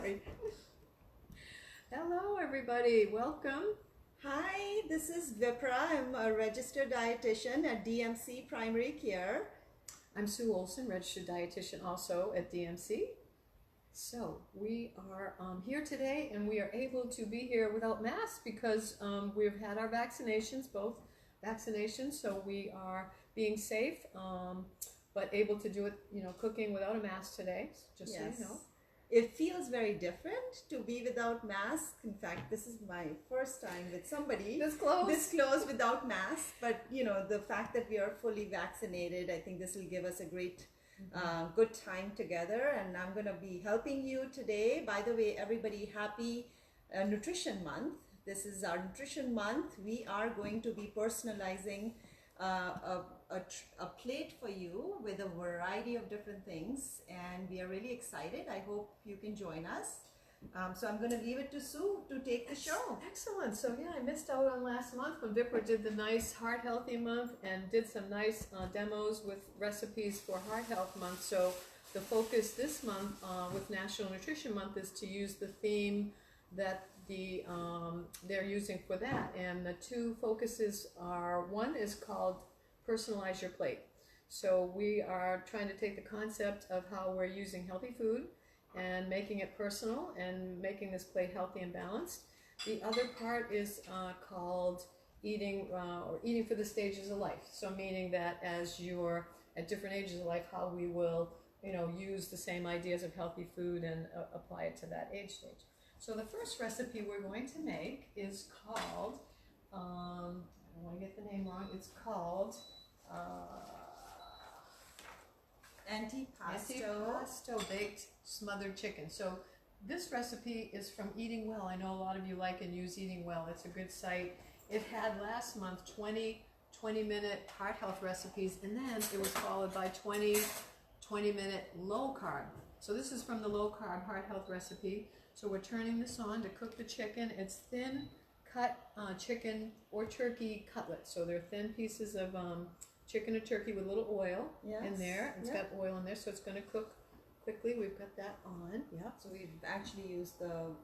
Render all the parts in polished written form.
Sorry. Hello, everybody. Welcome. Hi, this is Vipra. I'm a registered dietitian at DMC Primary Care. I'm Sue Olson, registered dietitian also at DMC. So we are here today, and we are able to be here without masks because we've had our vaccinations, both vaccinations. So we are being safe, but able to do it, cooking without a mask today. Just Yes. so you know. It feels very different to be without mask. In fact, this is my first time with somebody This close without mask. But the fact that we are fully vaccinated, I think this will give us a great, good time together. And I'm going to be helping you today. By the way, everybody, happy Nutrition Month. This is our Nutrition Month. We are going to be personalizing a plate for you with a variety of different things, and we are really excited. I hope you can join us. So I'm going to leave it to Sue to take the show. Excellent. So yeah, I missed out on last month when Vipra did the nice Heart Healthy Month and did some nice demos with recipes for Heart Health Month. So the focus this month with National Nutrition Month is to use the theme that they're using for that. And the two focuses are, one is called Personalize Your Plate. So we are trying to take the concept of how we're using healthy food and making it personal and making this plate healthy and balanced. The other part is called eating for the stages of life. So meaning that as you're at different ages of life, how we will use the same ideas of healthy food and apply it to that age stage. So the first recipe we're going to make is called, I don't want to get the name wrong, it's called Antipasto baked smothered chicken. So this recipe is from Eating Well. I know a lot of you like and use Eating Well. It's a good site. It had last month 20-minute heart health recipes, and then it was followed by 20-minute low carb. So this is from the low carb heart health recipe. So we're turning this on to cook the chicken. It's thin cut chicken or turkey cutlets. So they're thin pieces of chicken or turkey with a little oil in there. It's got oil in there, so it's going to cook quickly. We've got that on. Yeah. So we've actually used the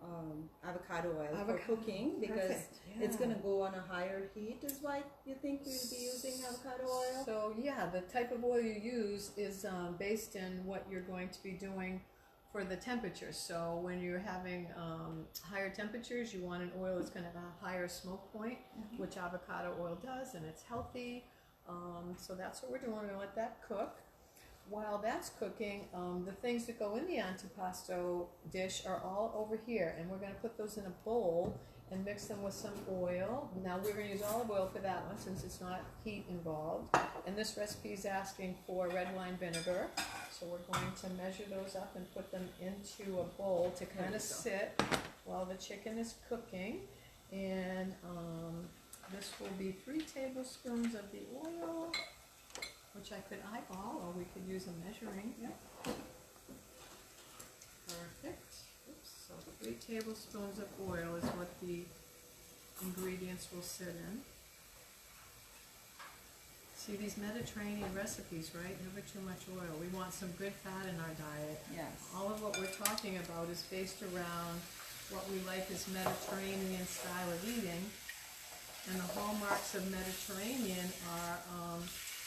avocado oil for cooking because it's going to go on a higher heat. Is why you think we'll be using avocado oil? So yeah, the type of oil you use is based in what you're going to be doing for the temperature. So when you're having higher temperatures, you want an oil that's going to have a higher smoke point, which avocado oil does, and it's healthy. So that's what we're doing. We're going to let that cook. While that's cooking, the things that go in the antipasto dish are all over here, and we're going to put those in a bowl and mix them with some oil. Now we're going to use olive oil for that one since it's not heat involved. And this recipe is asking for red wine vinegar. So we're going to measure those up and put them into a bowl to kind of sit while the chicken is cooking. And this will be 3 tablespoons of the oil, which I could eyeball, or we could use a measuring. Perfect. Oops. So 3 tablespoons of oil is what the ingredients will sit in. See, these Mediterranean recipes, right? Never too much oil. We want some good fat in our diet. Yes. All of what we're talking about is based around what we like as Mediterranean style of eating. And the hallmarks of Mediterranean are,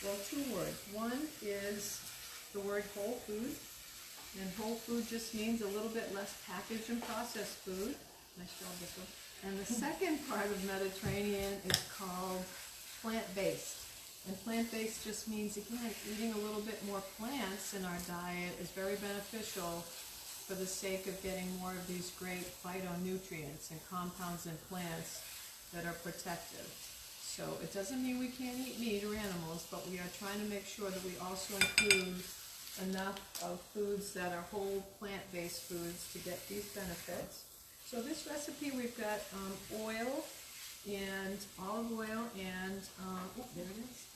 2 words. One is the word whole food. And whole food just means a little bit less packaged and processed food. Nice job, this one. And the second part of Mediterranean is called plant-based. And plant-based just means, again, eating a little bit more plants in our diet is very beneficial for the sake of getting more of these great phytonutrients and compounds in plants that are protective. So it doesn't mean we can't eat meat or animals, but we are trying to make sure that we also include enough of foods that are whole plant-based foods to get these benefits. So this recipe, we've got oil and olive oil and, there it is.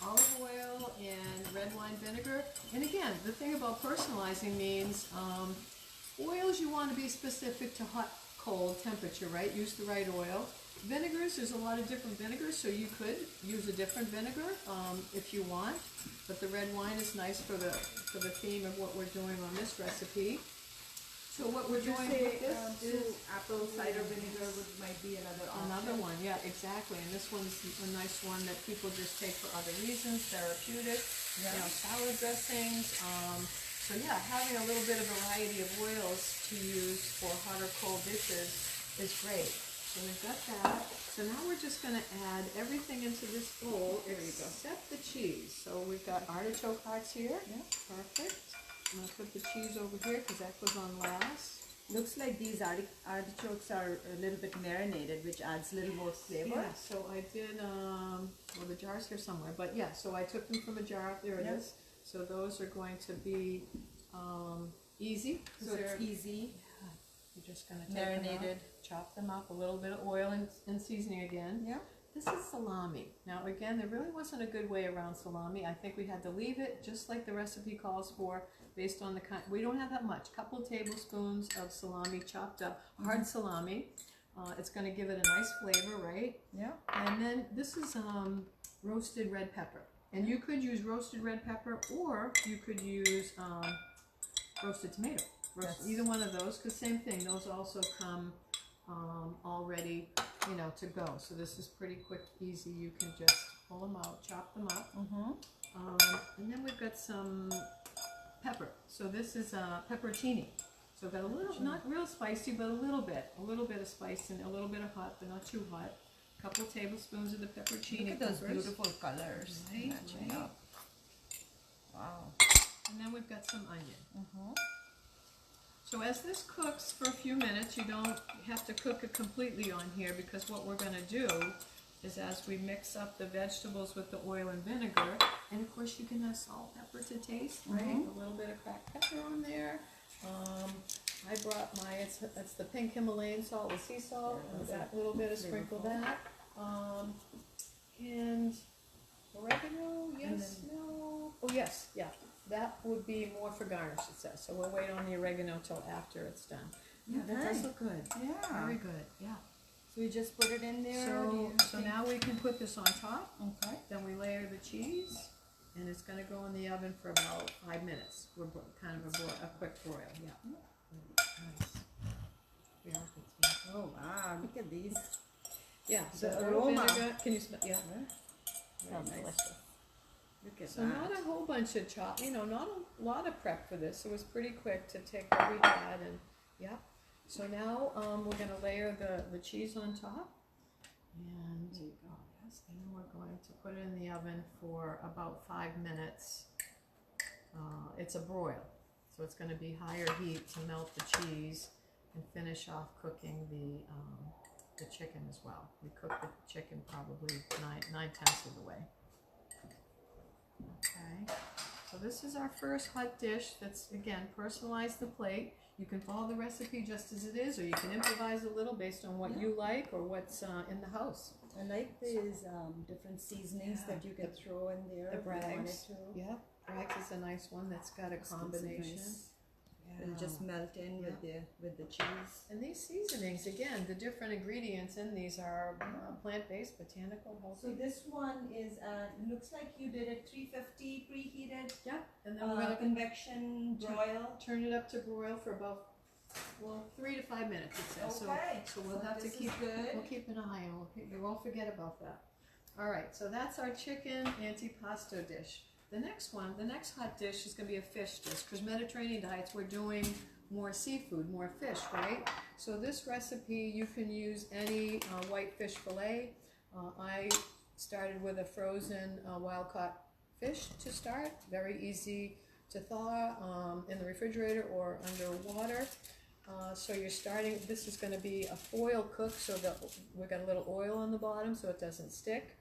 Olive oil and red wine vinegar. And again, the thing about personalizing means oils you want to be specific to hot, cold temperature, right? Use the right oil. Vinegars, there's a lot of different vinegars, so you could use a different vinegar if you want. But the red wine is nice for the theme of what we're doing on this recipe. So what we're Would you doing say with this is apple cider vinegar might be another option? another one, yeah, exactly. And this one's a nice one that people just take for other reasons, therapeutic, Yeah. you know, salad dressings. So yeah, having a little bit of variety of oils to use for hot or cold dishes is great. So we've got that. So now we're just going to add everything into this bowl except the cheese. So we've got artichoke hearts here. Yeah. Perfect. I'm going to put the cheese over here because that goes on last. Looks like these artichokes are a little bit marinated, which adds a little more flavor. Yeah, so I did, well, the jar's here somewhere, but yeah, so I took them from a jar, there it is. So those are going to be easy. So it's easy. Yeah, you're just going to take Marinated. them up, chop them up, a little bit of oil and seasoning again. Yeah. This is salami. Now again, there really wasn't a good way around salami. I think we had to leave it just like the recipe calls for, based on the kind. We don't have that much. Couple tablespoons of salami chopped up, hard salami. It's going to give it a nice flavor, right? Yeah. And then this is roasted red pepper. And you could use roasted red pepper, or you could use roasted tomato. Either one of those, because same thing. Those also come already, you know, to go. So this is pretty quick, easy. You can just pull them out, chop them up. And then we've got some pepper. So this is pepperoncini. So got a little, not real spicy, but a little bit of spice and a little bit of hot, but not too hot. A couple tablespoons of the pepperoncini. Look at those peppers. beautiful colors. Right, matching right. up. Wow. And then we've got some onion. So as this cooks for a few minutes, you don't have to cook it completely on here, because what we're going to do is, as we mix up the vegetables with the oil and vinegar, and of course you can have salt, pepper to taste, right? A little bit of cracked pepper on there. I brought my, it's the pink Himalayan salt with sea salt, and that little bit of sprinkle that. And oregano, yes, no. Oh yes, yeah. That would be more for garnish, it says. So we'll wait on the oregano till after it's done. Yeah, that does look good. Yeah. Very good, yeah. So you just put it in there? So now we can put this on top. Okay. Then we layer the cheese, and it's going to go in the oven for about 5 minutes. We're kind of a quick broil, yeah. Nice. Yeah. Oh wow, look at these. Yeah, The so aroma. vinegar, can you smell? Yeah. Sounds delicious. Look at So that. not a whole bunch of chop, you know, not a lot of prep for this. It was pretty quick to take what we had, and yeah. So now we're going to layer the cheese on top, and there you go. Yes, and then we're going to put it in the oven for about 5 minutes. It's a broil, so it's going to be higher heat to melt the cheese and finish off cooking the chicken as well. We cook the chicken probably 9/10 of the way. Okay, so this is our first hot dish that's, again, personalize the plate. You can follow the recipe just as it is, or you can improvise a little based on what you like or what's in the house. I like these different seasonings that you can throw in there. The if you wanted Bragg's, to. yeah, Bragg's is a nice one that's got a combination. It'll just melt in with the cheese. And these seasonings, again, the different ingredients in these are plant-based, botanical, healthy. So this one is, looks like you did it 350 preheated. Yeah, and then we're going to convection broil. turn it up to broil for about, well, 3 to 5 minutes, it says. Okay. So we'll have to keep, we'll keep an eye on it. We won't forget about that. All right, so that's our chicken antipasto dish. The next one, the next hot dish is going to be a fish dish, because Mediterranean diets, we're doing more seafood, more fish, right? So this recipe, you can use any white fish fillet. I started with a frozen wild-caught fish to start. Very easy to thaw in the refrigerator or under water. So you're starting, this is going to be a foil cook, so that we've got a little oil on the bottom so it doesn't stick.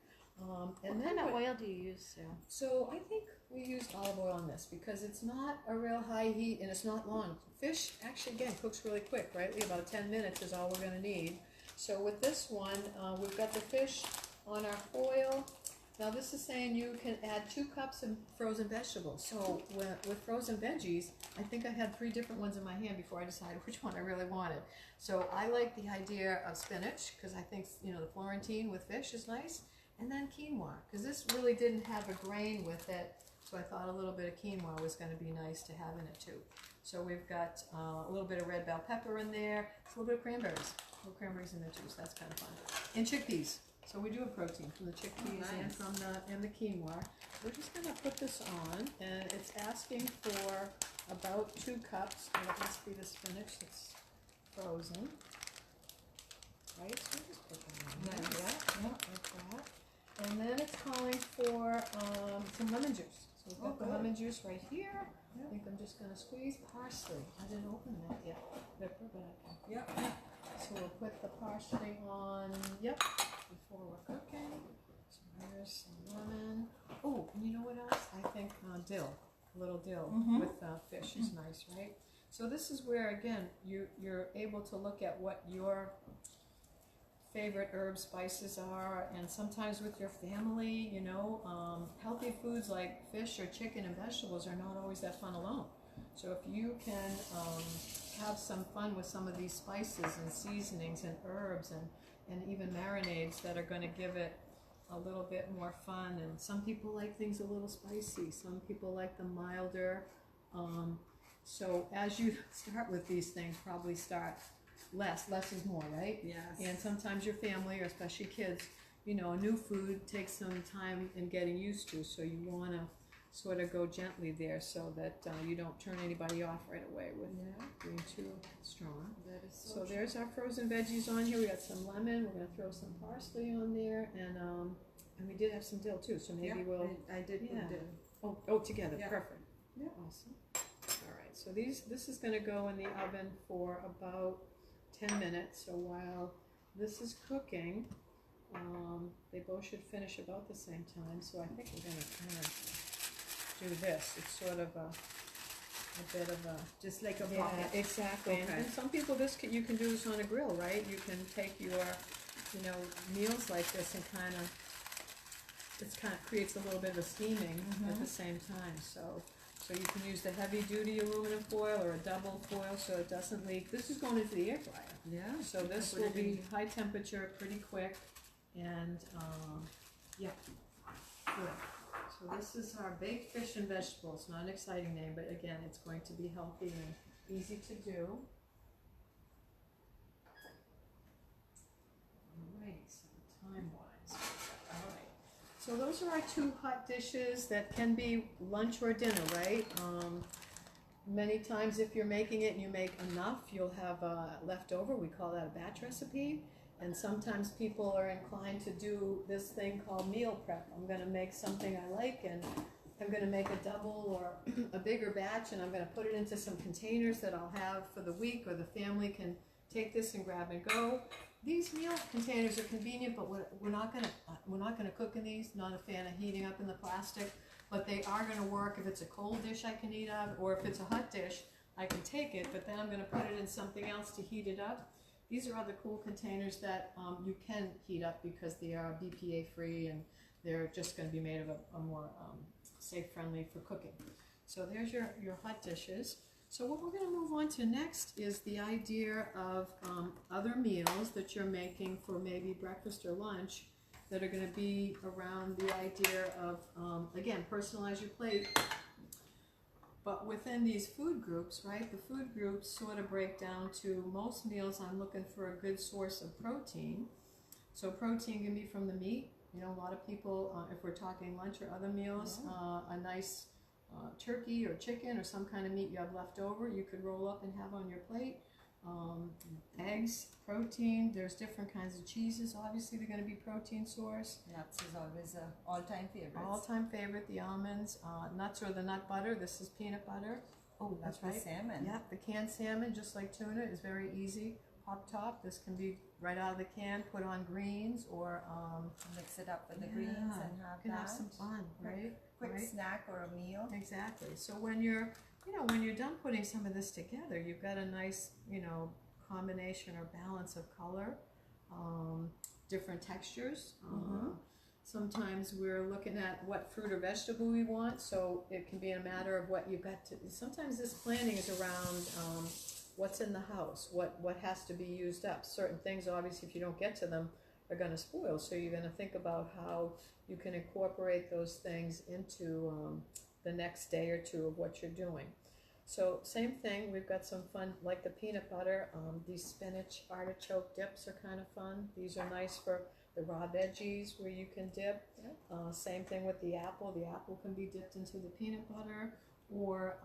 And what kind of oil do you use, Sue? So I think we used olive oil on this because it's not a real high heat and it's not long. Fish actually, again, cooks really quick, right? About 10 minutes is all we're going to need. So with this one, we've got the fish on our foil. Now this is saying you can add 2 cups of frozen vegetables. So with frozen veggies, I think I had 3 different ones in my hand before I decided which one I really wanted. So I like the idea of spinach because I think, you know, the Florentine with fish is nice. And then quinoa, because this really didn't have a grain with it. So I thought a little bit of quinoa was going to be nice to have in it too. So we've got a little bit of red bell pepper in there, a little bit of cranberries. Little cranberries in there too, so that's kind of fun. And chickpeas. So we do have protein from the chickpeas and from the quinoa. We're just going to put this on, and it's asking for about 2 cups. And it must be the spinach that's frozen. Right, so we'll just put that on there. Yeah, like that. And then it's calling for some lemon juice. So we've got the lemon juice right here. I think I'm just going to squeeze parsley. I didn't open that yet. Vipra, but I can. Yeah. So we'll put the parsley on, before we're cooking. So there's some lemon. Oh, and you know what else? I think dill, a little dill with fish is nice, right? So this is where, again, you're able to look at what your favorite herbs, spices are, and sometimes with your family, you know, healthy foods like fish or chicken and vegetables are not always that fun alone. So if you can have some fun with some of these spices and seasonings and herbs and even marinades that are going to give it a little bit more fun. And some people like things a little spicy, some people like them milder. So as you start with these things, probably start less is more, right? Yes. And sometimes your family, or especially kids, you know, a new food takes some time in getting used to, so you want to sort of go gently there so that you don't turn anybody off right away with being too strong. That is So there's our frozen veggies on here. We got some lemon. We're going to throw some parsley on there, and we did have some dill too, so maybe we'll... I did put dill. Oh, together. Yeah. Perfect. Yeah. Awesome. All right, so this is going to go in the oven for about 10 minutes. So while this is cooking, they both should finish about the same time. So I think we're going to kind of do this. It's sort of a bit of a... Just like a pocket. Exactly. Okay. And some people, you can do this on a grill, right? You can take your, you know, meals like this and kind of creates a little bit of a steaming at the same time. So you can use the heavy duty aluminum foil or a double foil so it doesn't leak. This is going into the air fryer. Yeah. So this will be high temperature, pretty quick, and good. So this is our baked fish and vegetables. Not an exciting name, but again, it's going to be healthy and easy to do. Alright, so time-wise, alright. So those are our 2 hot dishes that can be lunch or dinner, right? Many times if you're making it and you make enough, you'll have leftover. We call that a batch recipe. And sometimes people are inclined to do this thing called meal prep. I'm going to make something I like, and I'm going to make a double or a bigger batch, and I'm going to put it into some containers that I'll have for the week, or the family can take this and grab and go. These meal containers are convenient, but we're not going to cook in these. Not a fan of heating up in the plastic, but they are going to work if it's a cold dish I can eat out, or if it's a hot dish I can take it, but then I'm going to put it in something else to heat it up. These are other cool containers that you can heat up because they are BPA free, and they're just going to be made of a more safe, friendly for cooking. So there's your hot dishes. So what we're going to move on to next is the idea of other meals that you're making for maybe breakfast or lunch that are going to be around the idea of, again, personalize your plate. But within these food groups, right, the food groups sort of break down to most meals I'm looking for a good source of protein. So protein can be from the meat. You know, a lot of people, if we're talking lunch or other meals, a nice turkey or chicken or some kind of meat you have left over, you could roll up and have on your plate. Eggs, protein, there's different kinds of cheeses. Obviously, they're going to be protein source. Nuts is always an all-time favorite. All-time favorite, the almonds, nuts or the nut butter. This is peanut butter. Oh, that's right. Salmon. Yeah, the canned salmon, just like tuna, is very easy. Hot top, this can be right out of the can, put on greens, or mix it up with the greens and have you can have some fun, right? Quick snack or a meal. Exactly. So when you're done putting some of this together, you've got a nice, combination or balance of color, different textures. Sometimes we're looking at what fruit or vegetable we want, so it can be a matter of what you've got to. Sometimes this planning is around what's in the house, what has to be used up. Certain things, obviously, if you don't get to them, are going to spoil. So you're going to think about how you can incorporate those things into the next day or two of what you're doing. So same thing, we've got some fun, like the peanut butter, these spinach artichoke dips are kind of fun. These are nice for the raw veggies where you can dip. Same thing with the apple can be dipped into the peanut butter, or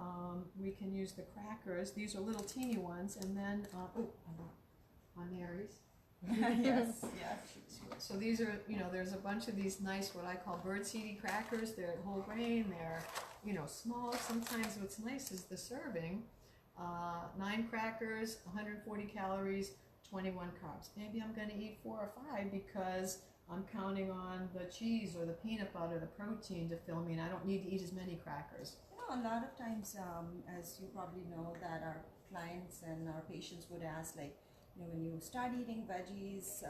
we can use the crackers. These are little teeny ones, and then, on Mary's. Yes, yeah. So these are, there's a bunch of these nice, what I call birdseedy crackers. They're whole grain, they're, small. Sometimes what's nice is the serving. 9 crackers, 140 calories, 21 carbs. Maybe I'm going to eat 4 or 5 because I'm counting on the cheese or the peanut butter, the protein to fill me, and I don't need to eat as many crackers. A lot of times, as you probably know, that our clients and our patients would ask, like, when you start eating veggies,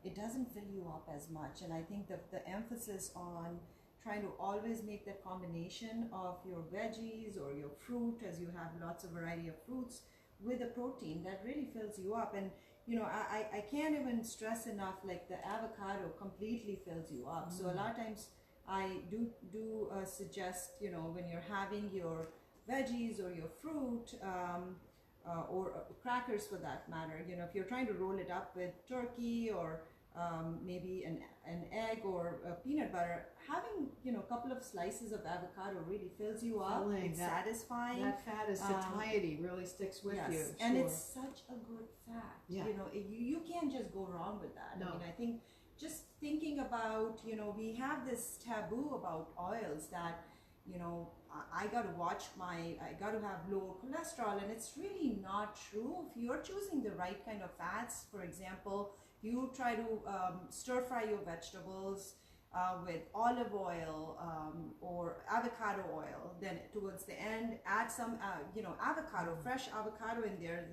it doesn't fill you up as much. And I think the emphasis on trying to always make that combination of your veggies or your fruit, as you have lots of variety of fruits, with a protein that really fills you up. And I can't even stress enough, like the avocado completely fills you up. So a lot of times I do suggest, when you're having your veggies or your fruit, or crackers for that matter, if you're trying to roll it up with turkey or maybe an egg or peanut butter, having a couple of slices of avocado really fills you up. It's satisfying. That fat is satiety, really sticks with you. And it's such a good fat. Yeah. You can't just go wrong with that. No. I mean, I think just thinking about, we have this taboo about oils that, I got to I got to have low cholesterol, and it's really not true. If you're choosing the right kind of fats, for example, you try to stir fry your vegetables with olive oil or avocado oil. Then towards the end, add some, avocado, fresh avocado in there.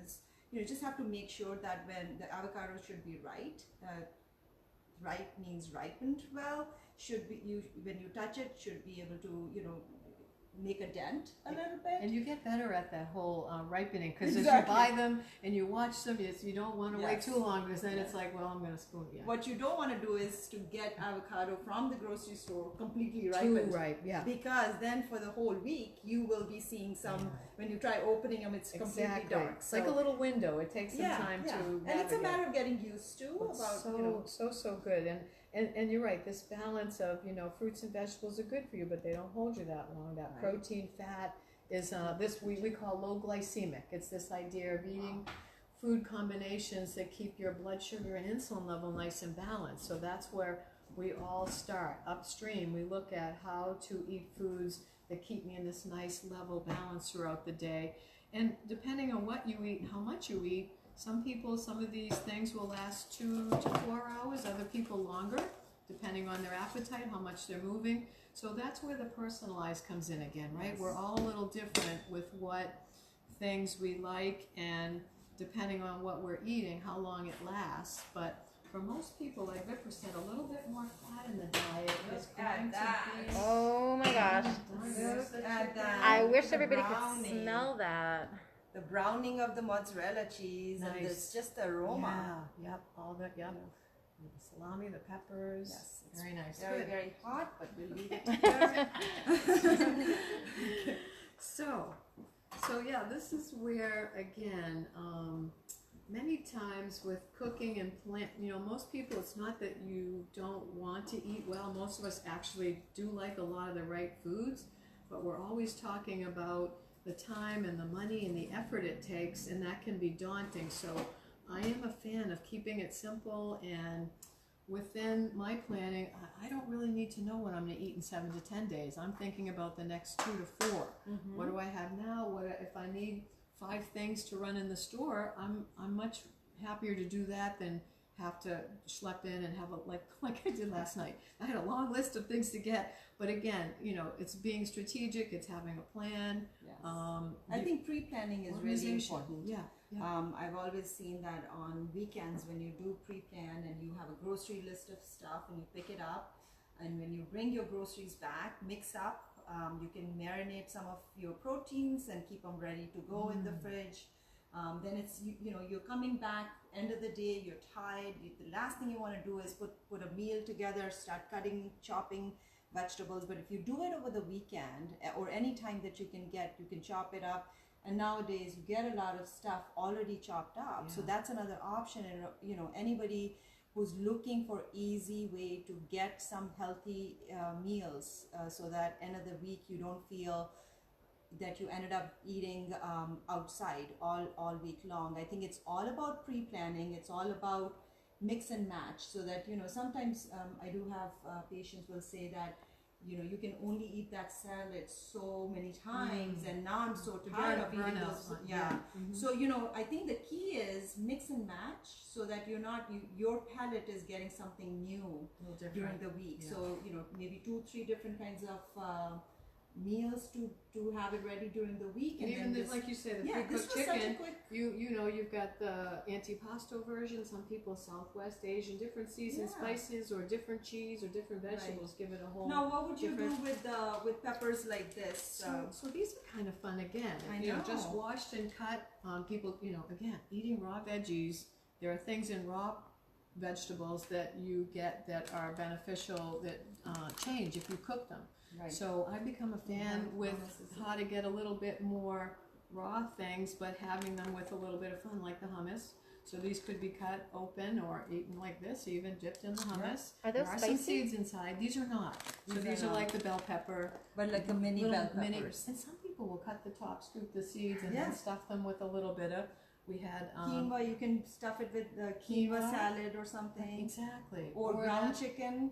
You just have to make sure that when the avocado should be right. Right means ripened well. When you touch it, should be able to, make a dent a little bit. And you get better at that whole ripening, because Exactly. as you buy them and you watch them, you don't want to wait too long, because then it's like, well, I'm going to spoon it. What you don't want to do is to get avocado from the grocery store completely ripened. Too ripe, yeah. Because then for the whole week, you will be seeing some, when you try opening them, it's completely dark. It's like a little window. It takes some time to navigate. And it's a matter of getting used to. So good. And you're right, this balance of, fruits and vegetables are good for you, but they don't hold you that long. That protein, fat is this we call low glycemic. It's this idea of eating food combinations that keep your blood sugar and insulin level nice and balanced. So that's where we all start. Upstream, we look at how to eat foods that keep me in this nice level balance throughout the day. And depending on what you eat and how much you eat, some of these things will last 2 to 4 hours, other people longer, depending on their appetite, how much they're moving. So that's where the Personalize comes in again, right? Yes. We're all a little different with what things we like, and depending on what we're eating, how long it lasts. But for most people, like Vipra said, a little bit more fat in the diet is going to be... Oh my gosh. Look at that. I wish The everybody browning. could smell that. The browning of the mozzarella cheese, and it's just the aroma. Yeah, yep, all that, yep. And the salami, the peppers. Yes, it's very nice. Very, Good. very hot, but we'll leave it here. So yeah, this is where, again, many times with cooking and most people, it's not that you don't want to eat well. Most of us actually do like a lot of the right foods, but we're always talking about the time and the money and the effort it takes, and that can be daunting. So I am a fan of keeping it simple, and within my planning, I don't really need to know what I'm going to eat in 7 to 10 days. I'm thinking about the next 2 to 4. Mm-hmm. What do I have now? If I need 5 things to run in the store, I'm much happier to do that than have to schlep in and have like I did last night. I had a long list of things to get, but again, it's being strategic, it's having a plan. Yes. I think pre-planning is really important. Yeah. I've always seen that on weekends when you do pre-plan and you have a grocery list of stuff and you pick it up, and when you bring your groceries back, mix up, you can marinate some of your proteins and keep them ready to go in the fridge. Then it's, you're coming back, end of the day, you're tired. The last thing you want to do is put a meal together, start cutting, chopping vegetables. But if you do it over the weekend or any time that you can get, you can chop it up. And nowadays you get a lot of stuff already chopped up. So that's another option. And you know, anybody who's looking for easy way to get some healthy meals so that end of the week you don't feel that you ended up eating outside all week long. I think it's all about pre-planning. It's all about mix and match, so that, you know, sometimes I do have patients will say that, you know, you can only eat that salad so many times, and now I'm so tired of eating those. So, you know, I think the key is mix and match, so that you're not, your palate is getting something new during the week. So, you know, maybe 2-3 different kinds of meals to have it ready during the week. And even this, like you said, the pre-cooked chicken, quick... you know, you've got the antipasto version. Some people, Southwest Asian, different seasoned spices or different cheese or different vegetables give it a whole. Now, what would you do with peppers like this? So these are kind of fun again. You know, just washed and cut. People, you know, again, eating raw veggies. There are things in raw vegetables that you get that are beneficial that change if you cook them. So I've become a fan with how to get a little bit more raw things, but having them with a little bit of fun, like the hummus. So these could be cut open or eaten like this, even dipped in the hummus. Are those there are spicy? some seeds inside. These are not. So these are like the bell pepper. But like a mini bell peppers. And some people will cut the top, scoop the seeds, and then stuff them with a little bit of. We had quinoa. You can stuff it with the quinoa salad or something. Exactly. Or ground chicken.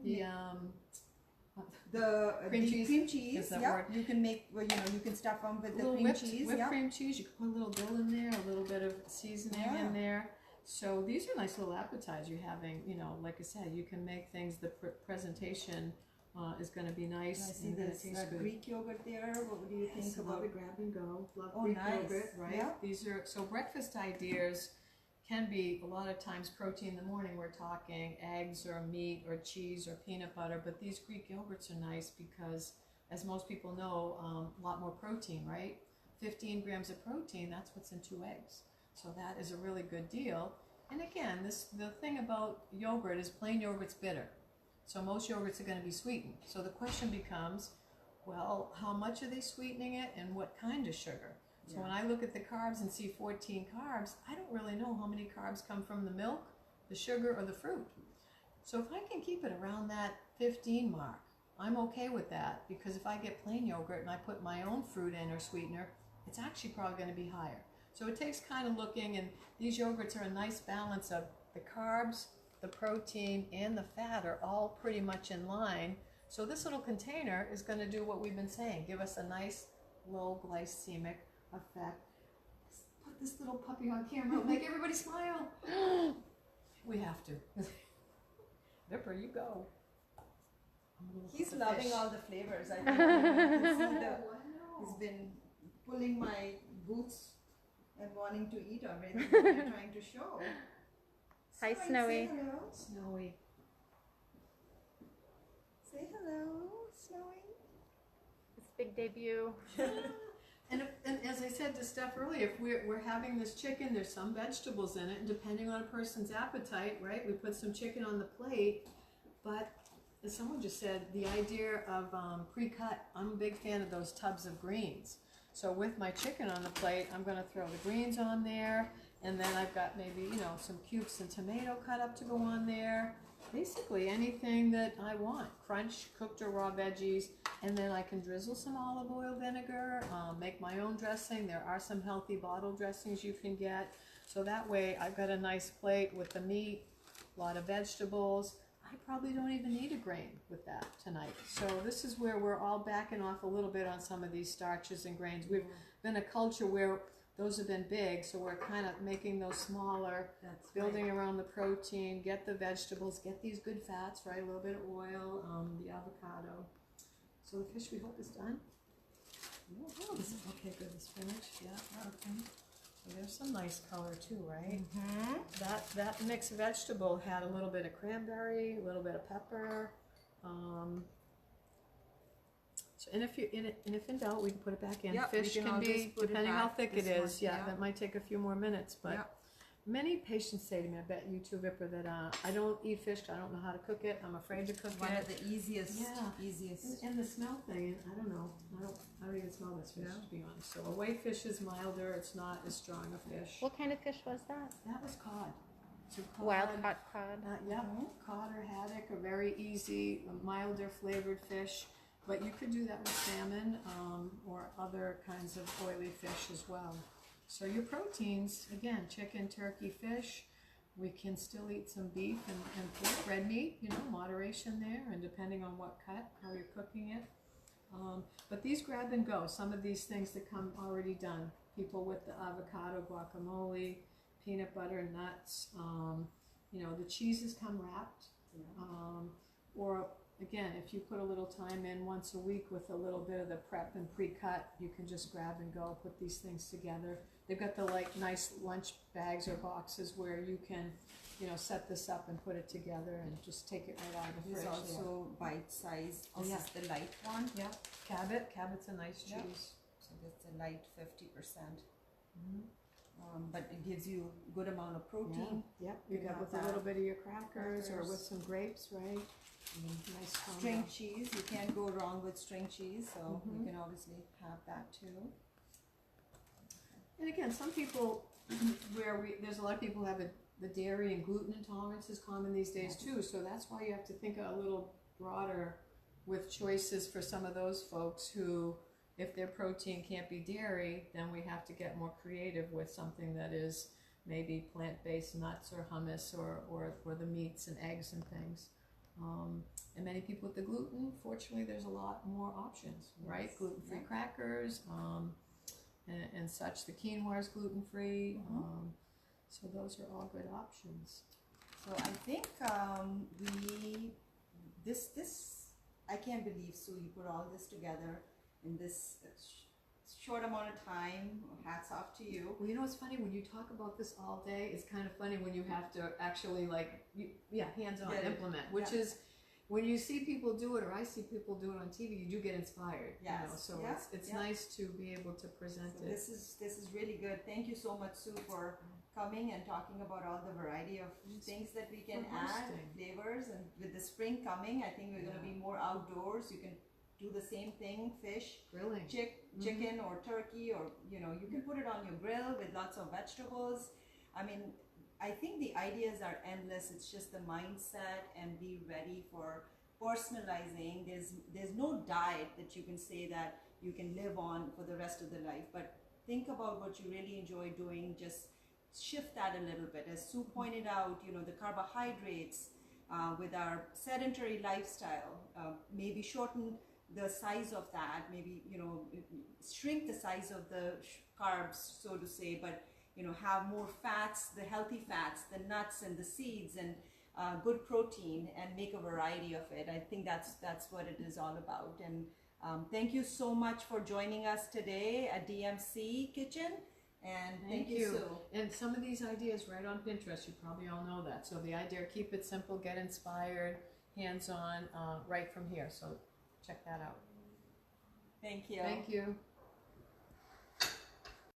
The cream cheese. You can make, you know, you can stuff them with the cream cheese. Whipped cream cheese. You can put a little dill in there, a little bit of seasoning in there. So these are nice little appetizers. You're having, you know, like I said, you can make things. The presentation is going to be nice. I see this Greek yogurt there. What do you think about? Love it, grab and go. Love Greek yogurt, right? Yeah. These are so breakfast ideas. Can be a lot of times protein in the morning. We're talking eggs or meat or cheese or peanut butter, but these Greek yogurts are nice because, as most people know, a lot more protein, right? 15 grams of protein, that's what's in 2 eggs. So that is a really good deal. And again, the thing about yogurt is plain yogurt's bitter. So most yogurts are going to be sweetened. So the question becomes, well, how much are they sweetening it and what kind of sugar? So when I look at the carbs and see 14 carbs, I don't really know how many carbs come from the milk, the sugar, or the fruit. So if I can keep it around that 15 mark, I'm okay with that, because if I get plain yogurt and I put my own fruit in or sweetener, it's actually probably going to be higher. So it takes kind of looking, and these yogurts are a nice balance of the carbs, the protein, and the fat are all pretty much in line. So this little container is going to do what we've been saying, give us a nice low glycemic effect. Put this little puppy on camera, make everybody smile. We have to. Vipra, you go. He's loving all the flavors. I think you can see he's been pulling my boots and wanting to eat everything that you're trying to show. Hi, Snowy. Say hello. Snowy. Say hello, Snowy. It's big debut. And as I said to Steph earlier, if we're having this chicken, there's some vegetables in it, and depending on a person's appetite, right, we put some chicken on the plate. But as someone just said, the idea of pre-cut, I'm a big fan of those tubs of greens. So with my chicken on the plate, I'm going to throw the greens on there, and then I've got maybe, you know, some cubes and tomato cut up to go on there. Basically anything that I want, crunch, cooked or raw veggies, and then I can drizzle some olive oil vinegar, make my own dressing. There are some healthy bottle dressings you can get. So that way I've got a nice plate with the meat, a lot of vegetables. I probably don't even need a grain with that tonight. So this is where we're all backing off a little bit on some of these starches and grains. We've been a culture where those have been big, so we're kind of making those smaller, building around the protein, get the vegetables, get these good fats, right? A little bit of oil, the avocado. So the fish, we hope, is done. Oh, okay, good. The spinach, okay. So there's some nice color too, right? That mixed vegetable had a little bit of cranberry, a little bit of pepper. So, and if in doubt, we can put it back in. Fish can be, depending how thick it is. That might take a few more minutes, but Many patients say to me, I bet you too, Vipra, that I don't eat fish. I don't know how to cook it. I'm afraid to cook One it. of the easiest. And the smell thing, I don't know. I don't even smell this fish, No? to be honest. So a white fish is milder. It's not as strong a fish. What kind of fish was that? That was cod. So cod, Wild caught cod. yeah, cod or haddock, a very easy, milder flavored fish. But you could do that with salmon or other kinds of oily fish as well. So your proteins, again, chicken, turkey, fish. We can still eat some beef and pork, red meat, you know, moderation there, and depending on what cut, how you're cooking it. But these grab and go, some of these things that come already done. People with the avocado, guacamole, peanut butter, nuts, you know, the cheeses come wrapped. Or again, if you put a little time in once a week with a little bit of the prep and pre-cut, you can just grab and go, put these things together. They've got the like nice lunch bags or boxes where you can, you know, set this up and put it together and just take it right out of the This fridge. is also bite-sized. Oh, This yeah. is the light one. Yeah, Cabot's a nice Yeah. cheese. So that's a light 50%. But it gives you a good amount of protein. Yep, you can got have with a that. little bit of your crackers or with Crackers. some grapes, right? Nice combo. String cheese, you can't go wrong with string cheese, so Mhm. you can obviously have that too. And again, some people, there's a lot of people who have the dairy and gluten intolerance is common these days too, so that's why you have to think a little broader with choices for some of those folks who, if their protein can't be dairy, then we have to get more creative with something that is maybe plant-based nuts or hummus or the meats and eggs and things. And many people with the gluten, fortunately, there's a lot more options, right? Yes. Gluten-free Yeah. crackers and such. The quinoa is gluten-free. So those are all good options. So I think this I can't believe, Sue, you put all this together in this short amount of time. Hats off to you. Well, you know what's funny? When you talk about this all day, it's kind of funny when you have to actually hands-on Get it. implement, which is when you see people do it or I see people do it on TV, you do get inspired. Yes. You know? So Yeah. it's Yeah. nice to be able to present So it. this is really good. Thank you so much, Sue, for coming and talking about all the variety of things that we can For add, hosting. flavors, and with the spring coming, I think we're going to be more outdoors. You can do the same thing, fish, Grilling. chicken or turkey, or you know, you can put it on your grill with lots of vegetables. I mean, I think the ideas are endless. It's just the mindset and be ready for personalizing. There's no diet that you can say that you can live on for the rest of the life, but think about what you really enjoy doing. Just shift that a little bit. As Sue pointed out, you know, the carbohydrates with our sedentary lifestyle, maybe shorten the size of that, maybe, you know, shrink the size of the carbs, so to say, but, you know, have more fats, the healthy fats, the nuts and the seeds, and good protein, and make a variety of it. I think that's what it is all about. And thank you so much for joining us today at DMC Kitchen. And thank you, Sue. And some of these ideas right on Pinterest, you probably all know that. So the idea, keep it simple, get inspired, hands-on, right from here. So check that out. Thank you. Thank you.